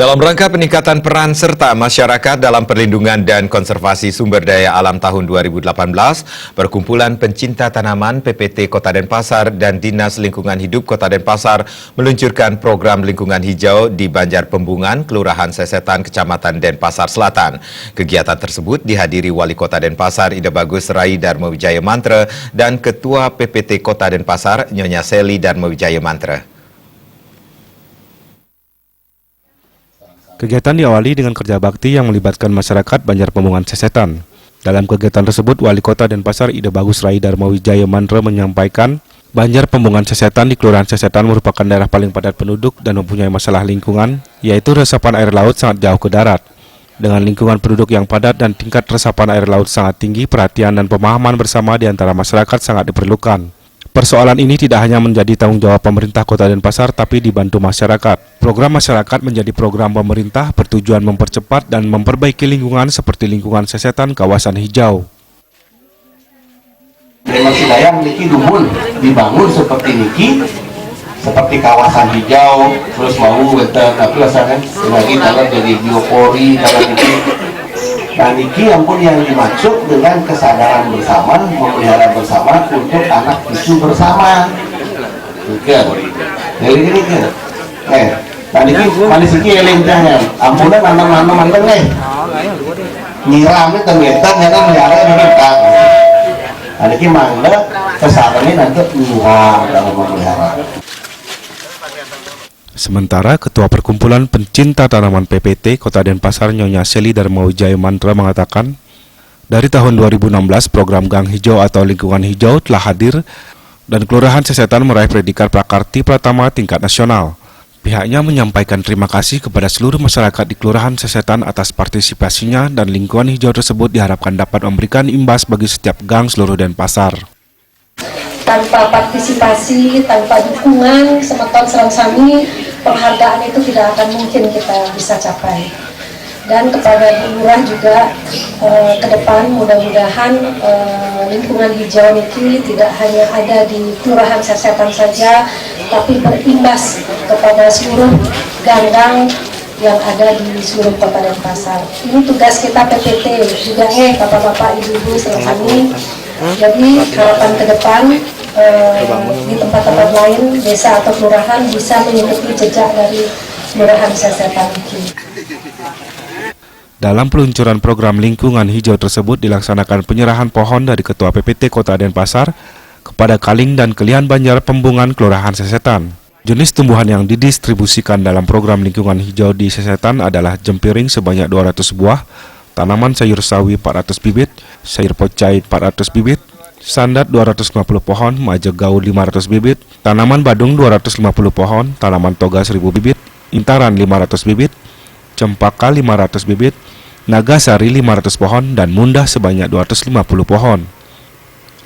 Dalam rangka peningkatan peran serta masyarakat dalam perlindungan dan konservasi sumber daya alam tahun 2018, Perkumpulan Pencinta Tanaman PPT Kota Denpasar dan Dinas Lingkungan Hidup Kota Denpasar meluncurkan program lingkungan hijau di Banjar Pembungan, Kelurahan Sesetan, Kecamatan Denpasar Selatan. Kegiatan tersebut dihadiri Wali Kota Denpasar Ida Bagus Rai Darmawijaya Mantra dan Ketua PPT Kota Denpasar Nyonya Seli Darmawijaya Mantra. Kegiatan diawali dengan kerja bakti yang melibatkan masyarakat Banjar Pembungan Sesetan. Dalam kegiatan tersebut, Wali Kota Denpasar Ida Bagus Rai Darmawijaya Mantra menyampaikan, Banjar Pembungan Sesetan di Kelurahan Sesetan merupakan daerah paling padat penduduk dan mempunyai masalah lingkungan, yaitu resapan air laut sangat jauh ke darat. Dengan lingkungan penduduk yang padat dan tingkat resapan air laut sangat tinggi, perhatian dan pemahaman bersama di antara masyarakat sangat diperlukan. Persoalan ini tidak hanya menjadi tanggung jawab pemerintah Kota Denpasar, tapi dibantu masyarakat. Program masyarakat menjadi program pemerintah bertujuan mempercepat dan memperbaiki lingkungan seperti lingkungan Sesetan kawasan hijau. Masih daya niki dumun dibangun seperti niki, seperti kawasan hijau, terus mau tapi asalkan lagi kalau jadi biopori kalau niki. Nah niki ampun yang dimaksud dengan kesadaran bersama, memelihara bersama untuk anak cucu bersama. Oke, jadi gini kan? Nah niki manis iki elengnya, ampunnya nanam manteng nih. Nyiramnya termetan ya kan melihara ini kan. Nah niki mangga kesadarannya nanti nyiram dalam memelihara. Sementara Ketua Perkumpulan Pencinta Tanaman PPT Kota Denpasar Nyonya Seli Darmawijaya Mantra mengatakan, dari tahun 2016 program Gang Hijau atau Lingkungan Hijau telah hadir dan Kelurahan Sesetan meraih predikat Prakarti Pratama tingkat nasional. Pihaknya menyampaikan terima kasih kepada seluruh masyarakat di Kelurahan Sesetan atas partisipasinya dan lingkungan hijau tersebut diharapkan dapat memberikan imbas bagi setiap gang seluruh Denpasar. Tanpa partisipasi, tanpa dukungan semeton sami, penghargaan itu tidak akan mungkin kita bisa capai. Dan kepada Bu Lurah juga ke depan mudah-mudahan lingkungan hijau ini tidak hanya ada di Kelurahan Sesetan saja, tapi berimbas kepada seluruh gang-gang yang ada di seluruh Kota Denpasar. Ini tugas kita PPT juga Bapak-bapak, Ibu-ibu sami. Jadi harapan ke depan di tempat-tempat lain, desa atau kelurahan bisa mengikuti jejak dari Kelurahan Sesetan ini. Dalam peluncuran program lingkungan hijau tersebut dilaksanakan penyerahan pohon dari Ketua PPT Kota Denpasar kepada Kaling dan Kelihan Banjar Pembungan Kelurahan Sesetan. Jenis tumbuhan yang didistribusikan dalam program lingkungan hijau di Sesetan adalah jempiring sebanyak 200 buah, tanaman sayur sawi 400 bibit, sayur pocai 400 bibit, sandat 250 pohon, maje gaul 500 bibit, tanaman badung 250 pohon, tanaman toga 1000 bibit, intaran 500 bibit, cempaka 500 bibit, nagasari 500 pohon, dan mundah sebanyak 250 pohon.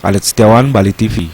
Alit Setiawan, Bali TV.